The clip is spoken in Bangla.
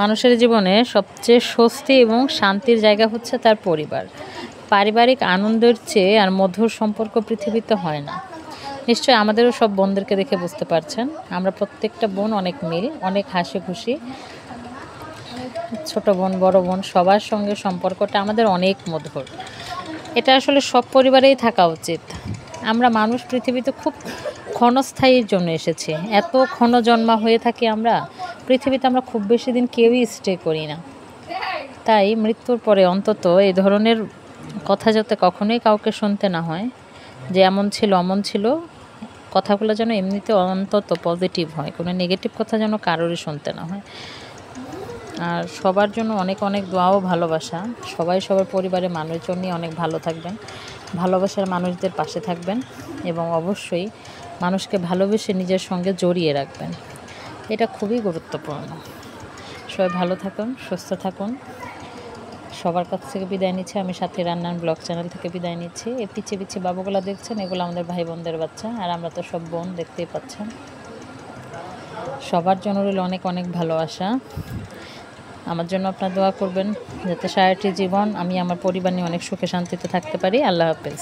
মানুষের জীবনে সবচেয়ে স্বস্তি এবং শান্তির জায়গা হচ্ছে তার পরিবার। পারিবারিক আনন্দের চেয়ে আর মধুর সম্পর্ক পৃথিবীতে হয় না। নিশ্চয়ই আমাদেরও সব বোনদেরকে দেখে বুঝতে পারছেন, আমরা প্রত্যেকটা বোন অনেক মিল, অনেক হাসি খুশি। ছোট বোন, বড় বোন সবার সঙ্গে সম্পর্কটা আমাদের অনেক মধুর। এটা আসলে সব পরিবারেই থাকা উচিত। আমরা মানুষ পৃথিবীতে খুব ক্ষণস্থায়ীর জন্য এসেছি। এত ক্ষণজন্মা হয়ে থাকি আমরা পৃথিবীতে, আমরা খুব বেশি দিন কেউই স্টে করি না। তাই মৃত্যুর পরে অন্তত এই ধরনের কথা যাতে কখনোই কাউকে শুনতে না হয় যে এমন ছিল অমন ছিল। কথাগুলো যেন এমনিতে অন্তত পজিটিভ হয়, কোনো নেগেটিভ কথা যেন কারোরই শুনতে না হয়। আর সবার জন্য অনেক অনেক দোয়া ও ভালোবাসা। সবাই সবার পরিবারের মানুষজন নিয়ে অনেক ভালো থাকবেন, ভালোবাসার মানুষদের পাশে থাকবেন এবং অবশ্যই মানুষকে ভালোবেসে নিজের সঙ্গে জড়িয়ে রাখবেন। এটা খুবই গুরুত্বপূর্ণ। সবাই ভালো থাকুন, সুস্থ থাকুন। সবার কাছ থেকে বিদায় নিচ্ছি আমি, সাথী রান্নার ব্লগ চ্যানেল থেকে বিদায় নিচ্ছি। এই পিছিয়ে পিছিয়ে বাবুগুলো দেখছেন, এগুলো আমাদের ভাই বোনদের বাচ্চা, আর আমরা তো সব বোন, দেখতেই পাচ্ছেন। সবার জন্য রইল অনেক অনেক ভালোবাসা। আমার জন্য আপনারা দোয়া করবেন যাতে সারাটি জীবন আমি আমার পরিবার নিয়ে অনেক সুখে শান্তিতে থাকতে পারি। আল্লাহ হাফেজ।